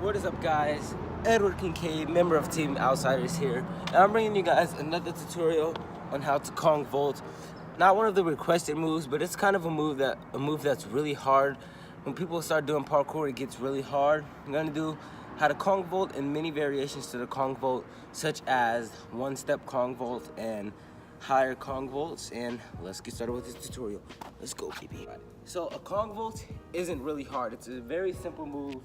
What is up, guys? Edward Kingcade, member of Team Outsiders here, and I'm bringing you guys another tutorial on how to Kong vault. Not one of the requested moves, but it's kind of a move that's really hard. When people start doing parkour, it gets really hard. I'm gonna do how to Kong vault and many variations to the Kong vault, such as one-step Kong vault and higher Kong vaults. And let's get started with this tutorial. Let's go, baby. Right. So a Kong vault isn't really hard. It's a very simple move.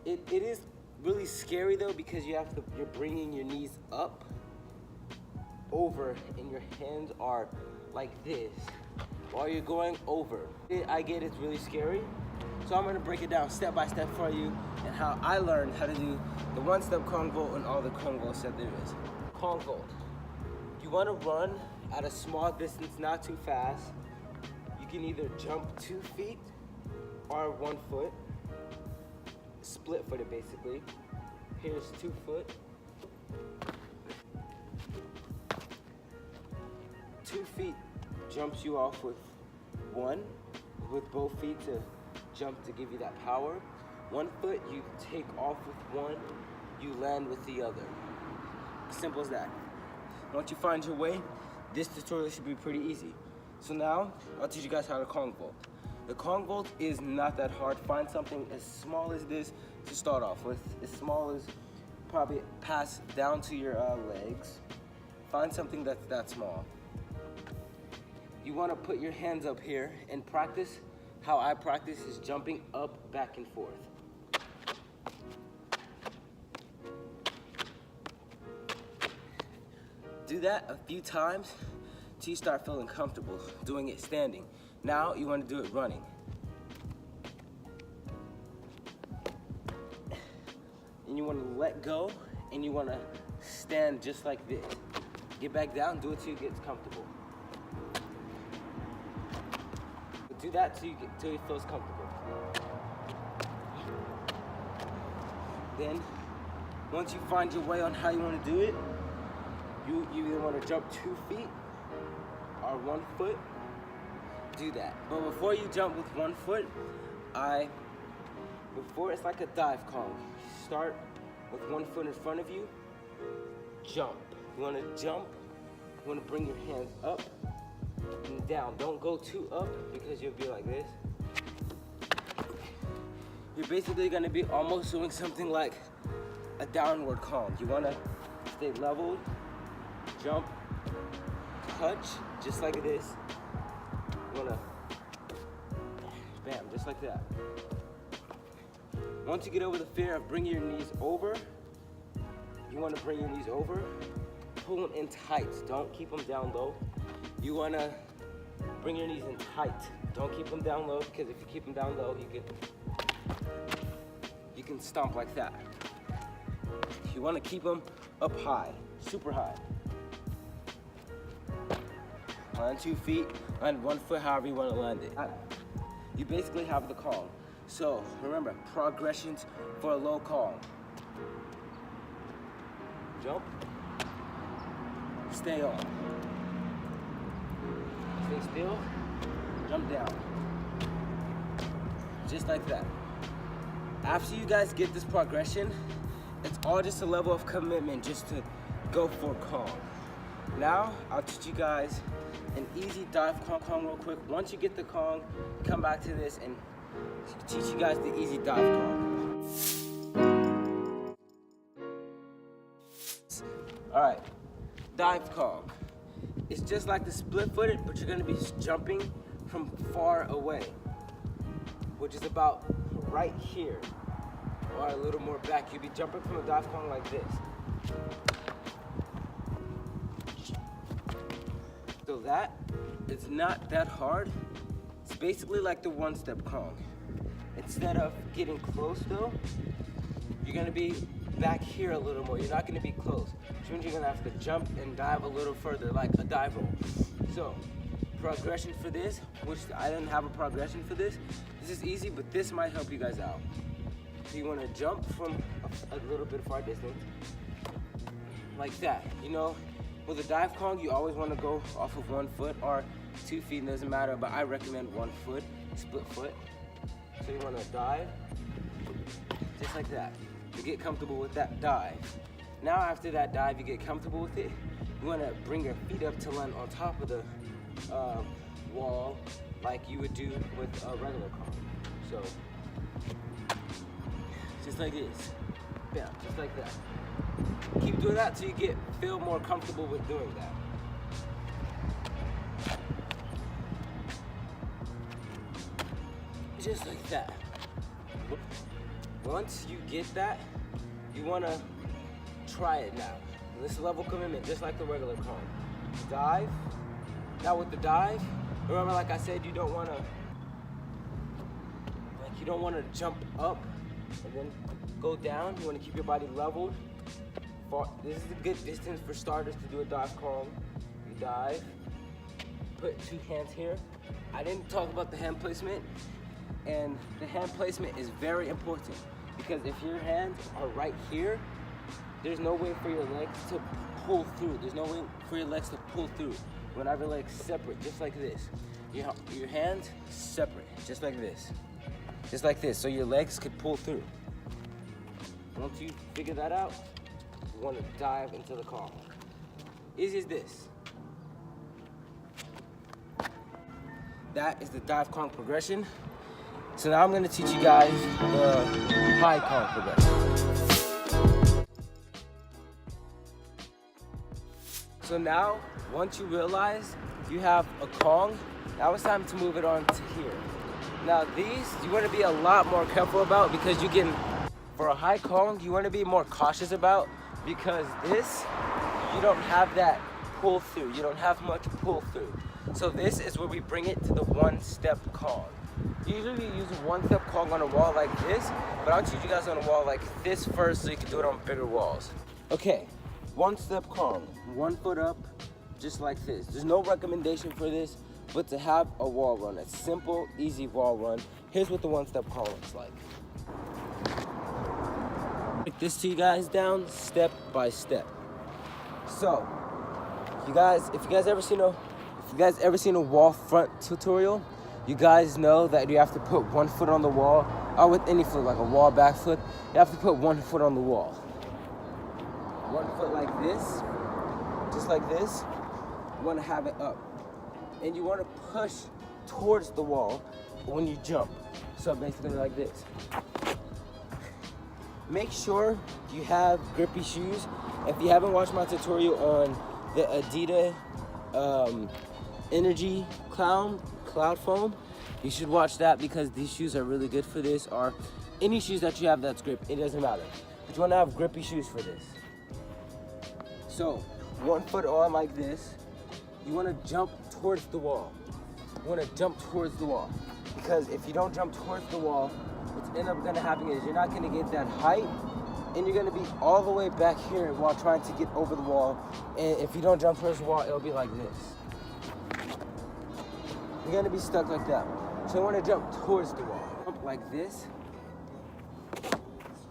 It is really scary though, because you're bringing your knees up, over, and your hands are like this while you're going over. I get it's really scary, so I'm gonna break it down step by step for you and how I learned how to do the one-step Kong vault and all the Kong vaults that there is. Kong vault. You wanna run at a small distance, not too fast. You can either jump 2 feet or 1 foot. Split footed basically. Here's 2 foot. 2 feet jumps you off with both feet to jump to give you that power. 1 foot, you take off with one, you land with the other. Simple as that. Once you find your way, this tutorial should be pretty easy. So now, I'll teach you guys how to Kong vault. The Kong vault is not that hard. Find something as small as this to start off with. As small as probably pass down to your legs. Find something that's that small. You want to put your hands up here and practice. How I practice is jumping up, back and forth. Do that a few times till you start feeling comfortable doing it standing. Now you want to do it running. And you want to let go and you want to stand just like this. Get back down, do it till you get comfortable. But do that till it feels comfortable. Then, once you find your way on how you want to do it, you either want to jump 2 feet or 1 foot. Do that. But before you jump with 1 foot, it's like a dive Kong. Start with 1 foot in front of you, jump. You want to jump, you want to bring your hands up and down. Don't go too up because you'll be like this. You're basically going to be almost doing something like a downward Kong. You want to stay leveled, jump, touch, just like this. You wanna, bam, just like that. Once you get over the fear of bringing your knees over, you wanna bring your knees over, pull them in tight. Don't keep them down low. You wanna bring your knees in tight. Don't keep them down low, because if you keep them down low, you can stomp like that. You wanna keep them up high, super high. Land 2 feet, land 1 foot, however you want to land it. You basically have the Kong. So remember, progressions for a low Kong. Jump, stay on. Stay still, jump down. Just like that. After you guys get this progression, it's all just a level of commitment just to go for Kong. Now, I'll teach you guys an easy dive Kong real quick. Once you get the Kong, come back to this and teach you guys the easy dive Kong. All right, dive Kong. It's just like the split-footed, but you're gonna be jumping from far away, which is about right here, or a little more back. You'll be jumping from a dive Kong like this. So that, it's not that hard. It's basically like the one-step Kong. Instead of getting close though, you're gonna be back here a little more. You're not gonna be close, which means you're gonna have to jump and dive a little further, like a dive roll. So, progression for this, which I didn't have a progression for this. This is easy, but this might help you guys out. So you wanna jump from a little bit far distance, like that, you know? With a dive Kong, you always want to go off of 1 foot or 2 feet, doesn't matter, but I recommend 1 foot, split foot. So you want to dive, just like that. You get comfortable with that dive. Now after that dive, you get comfortable with it. You want to bring your feet up to land on top of the wall like you would do with a regular Kong. So, just like this. Yeah, just like that. Keep doing that till you feel more comfortable with doing that. Just like that. Once you get that, you want to try it now. This level commitment, just like the regular Kong. Dive. Now with the dive, remember, like I said, you don't want to jump up and then go down. You want to keep your body leveled. This is a good distance for starters to do a dive Kong. You dive, put 2 hands here. I didn't talk about the hand placement, and the hand placement is very important because if your hands are right here, there's no way for your legs to pull through. There's no way for your legs to pull through. When I have your legs separate, just like this. Your hands separate, just like this. Just like this, so your legs could pull through. Once you figure that out, you want to dive into the Kong. Easy as this. That is the dive Kong progression. So now I'm going to teach you guys the high Kong progression. So now, once you realize you have a Kong, now it's time to move it on to here. Now these, you want to be a lot more careful about because for a high Kong, you want to be more cautious about because this, you don't have that pull through. You don't have much pull through. So this is where we bring it to the one-step Kong. Usually we use a one-step Kong on a wall like this, but I'll teach you guys on a wall like this first so you can do it on bigger walls. Okay, one-step Kong, 1 foot up, just like this. There's no recommendation for this, but to have a wall run, a simple, easy wall run. Here's what the one-step Kong looks like. Break this to you guys down step by step. So, if you guys ever seen a wall front tutorial, you guys know that you have to put 1 foot on the wall, or with any foot, like a wall back foot, you have to put 1 foot on the wall. 1 foot like this, just like this. You want to have it up, and you want to push towards the wall when you jump. So basically like this. Make sure you have grippy shoes. If you haven't watched my tutorial on the Adidas Energy Cloud Foam, you should watch that because these shoes are really good for this, or any shoes that you have that's grip, it doesn't matter. But you want to have grippy shoes for this. So 1 foot on like this, you want to jump towards the wall. You want to jump towards the wall because if you don't jump towards the wall, what's going to happen is you're not going to get that height, and you're going to be all the way back here while trying to get over the wall. And if you don't jump towards the wall, it'll be like this. You're going to be stuck like that. So you want to jump towards the wall. Jump like this,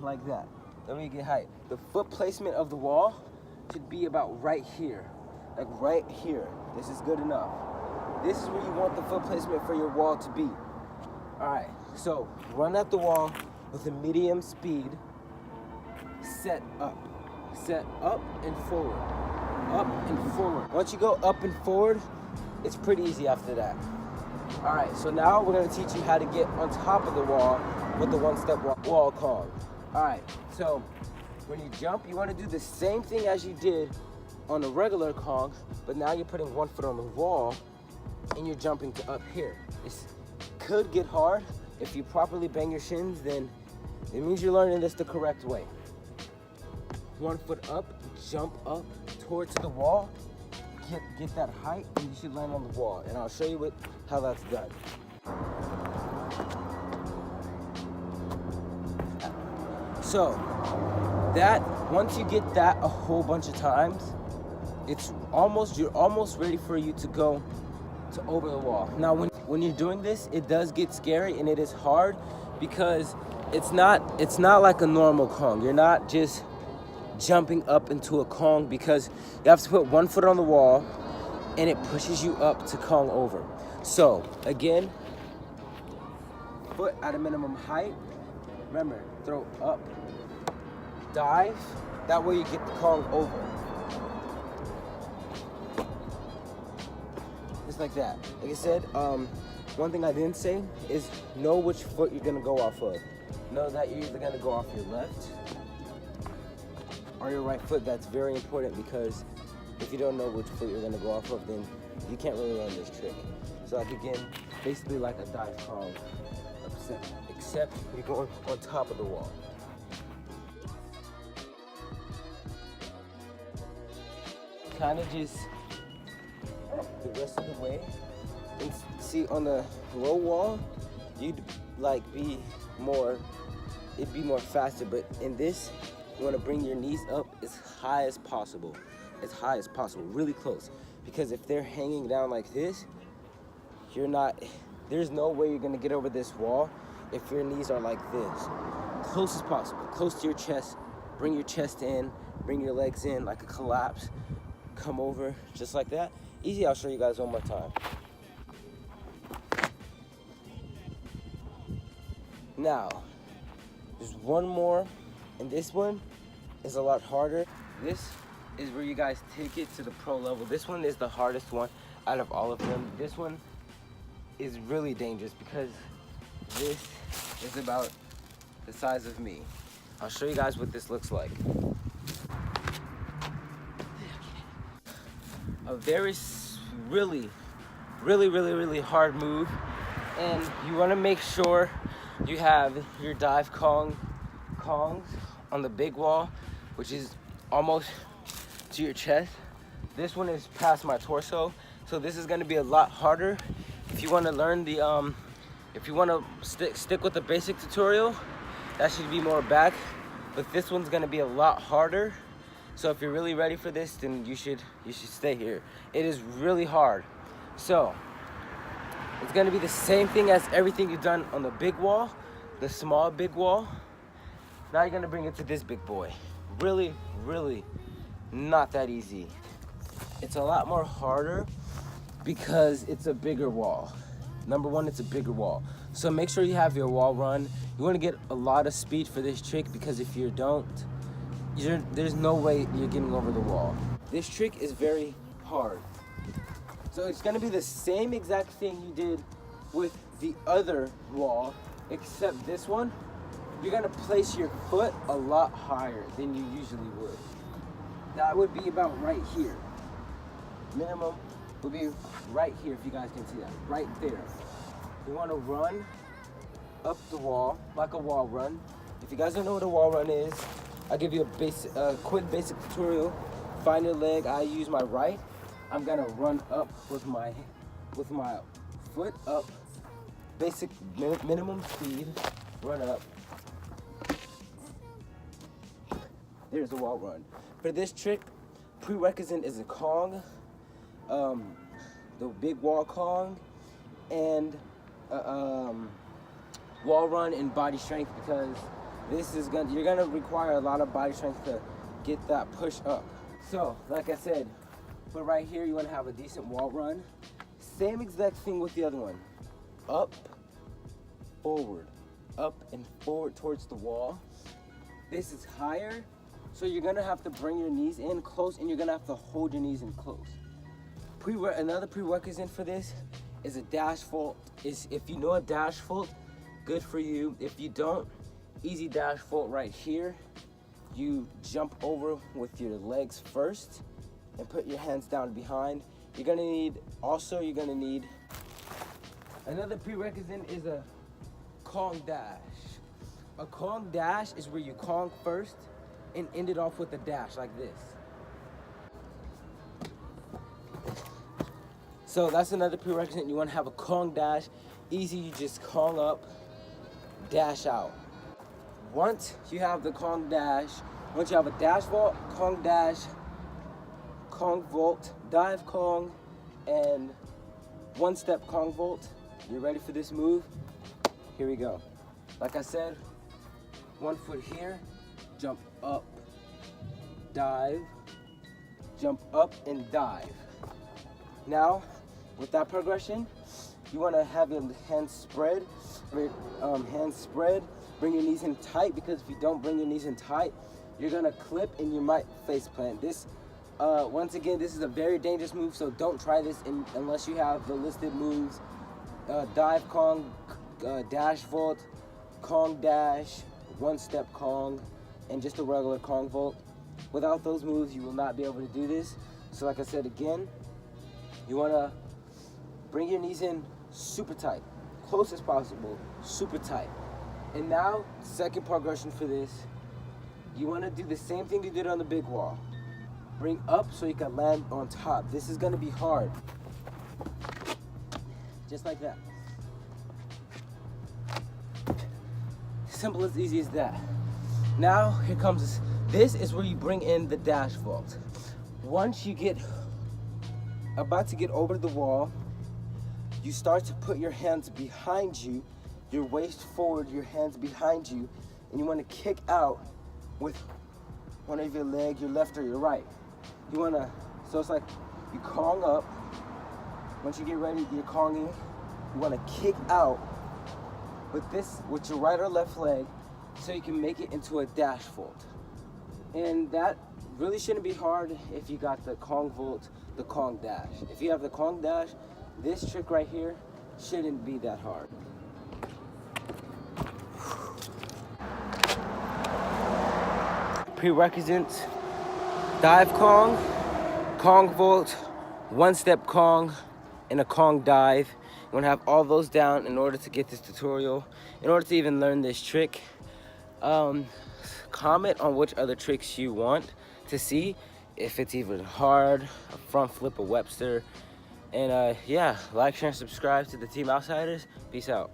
like that. Then we get height. The foot placement of the wall should be about right here. Like right here. This is good enough. This is where you want the foot placement for your wall to be. Alright, so run at the wall with a medium speed. Set up and forward. Up and forward. Once you go up and forward, it's pretty easy after that. Alright, so now we're going to teach you how to get on top of the wall with the one-step wall Kong. Alright, so when you jump, you want to do the same thing as you did on a regular Kong, but now you're putting 1 foot on the wall and you're jumping to up here. This could get hard. If you properly bang your shins, then it means you're learning this the correct way. 1 foot up, jump up towards the wall, get that height, and you should land on the wall. And I'll show you how that's done. So that, once you get that a whole bunch of times, you're almost ready for you to go to over the wall. Now when you're doing this, it does get scary and it is hard because it's not like a normal Kong. You're not just jumping up into a Kong because you have to put 1 foot on the wall and it pushes you up to Kong over. So again, foot at a minimum height, Remember, throw up, dive. That way you get the Kong over. Just like that. Like I said, one thing I didn't say is know which foot you're gonna go off of. Know that you're either gonna go off your left or your right foot. That's very important, because if you don't know which foot you're gonna go off of, then you can't really learn this trick. So like again, basically like a dive Kong, except you're going on top of the wall. Kind of just the rest of the way. And see, on the low wall, you'd like it'd be more faster, but in this, you want to bring your knees up as high as possible, really close, because if they're hanging down like this, there's no way you're gonna get over this wall if your knees are like this. Close as possible, close to your chest. Bring your chest in, bring your legs in like a collapse. Come over just like that. Easy. I'll show you guys one more time. Now, there's one more, and this one is a lot harder. This is where you guys take it to the pro level. This one is the hardest one out of all of them. This one is really dangerous because this is about the size of me. I'll show you guys what this looks like. A very, really hard move, and you want to make sure you have your dive kongs on the big wall, which is almost to your chest. This one is past my torso, so this is going to be a lot harder. If you want to learn the if you want to stick with the basic tutorial, that should be more back, but this one's going to be a lot harder. So if you're really ready for this, then you should stay here. It is really hard. So it's gonna be the same thing as everything you've done on the big wall, the small big wall. Now you're gonna bring it to this big boy. Really not that easy. It's a lot more harder because it's a bigger wall. Number one, it's a bigger wall. So make sure you have your wall run. You wanna get a lot of speed for this trick, because if you don't, there's no way you're getting over the wall. This trick is very hard. So it's gonna be the same exact thing you did with the other wall, except this one, you're gonna place your foot a lot higher than you usually would. That would be about right here. Minimum would be right here, if you guys can see that, right there. You wanna run up the wall, like a wall run. If you guys don't know what a wall run is, I'll give you a quick basic tutorial. Find your leg. I use my right. I'm gonna run up with my foot up. Basic minimum speed. Run up. There's the wall run. For this trick, prerequisite is a Kong, the big wall Kong, and wall run and body strength, because you're gonna require a lot of body strength to get that push up. So, like I said, but right here you wanna have a decent wall run. Same exact thing with the other one. Up, forward, up and forward towards the wall. This is higher, so you're gonna have to bring your knees in close, and you're gonna have to hold your knees in close. Another prerequisite for this is a dash fault. If you know a dash fault, good for you. If you don't, easy dash fault right here. You jump over with your legs first and put your hands down behind. You're gonna need another prerequisite is a Kong dash. A Kong dash is where you Kong first and end it off with a dash like this. So that's another prerequisite. You wanna have a Kong dash. Easy, you just Kong up, dash out. Once you have the Kong dash, once you have a dash vault, Kong dash, Kong vault, dive Kong, and one step Kong vault, you're ready for this move? Here we go. Like I said, 1 foot here, jump up, dive, jump up and dive. Now, with that progression, you want to have your hands spread, bring your knees in tight, because if you don't bring your knees in tight, you're gonna clip and you might face plant. This, once again, this is a very dangerous move, so don't try this unless you have the listed moves: dive Kong, dash vault, Kong dash, one-step Kong, and just a regular Kong vault. Without those moves, you will not be able to do this. So like I said again, you wanna bring your knees in super tight, close as possible, super tight. And now, second progression for this, you wanna do the same thing you did on the big wall. Bring up so you can land on top. This is gonna be hard. Just like that. Simple as easy as that. Now, here comes this is where you bring in the dash vault. Once you get about to get over the wall, you start to put your hands behind you, your waist forward, your hands behind you, and you want to kick out with one of your legs, your left or your right. You want to, so it's like you Kong up. Once you get ready, you're Konging. You want to kick out with your right or left leg, so you can make it into a dash vault. And that really shouldn't be hard if you got the Kong vault, the Kong dash. If you have the Kong dash, this trick right here shouldn't be that hard. Prerequisites: dive Kong, Kong vault, one-step Kong, and a Kong dive. You want to have all those down in order to get this tutorial, in order to even learn this trick. Comment on which other tricks you want to see, if it's even hard, a front flip, a Webster. And yeah, like, share, and subscribe to the Team Outsiders. Peace out.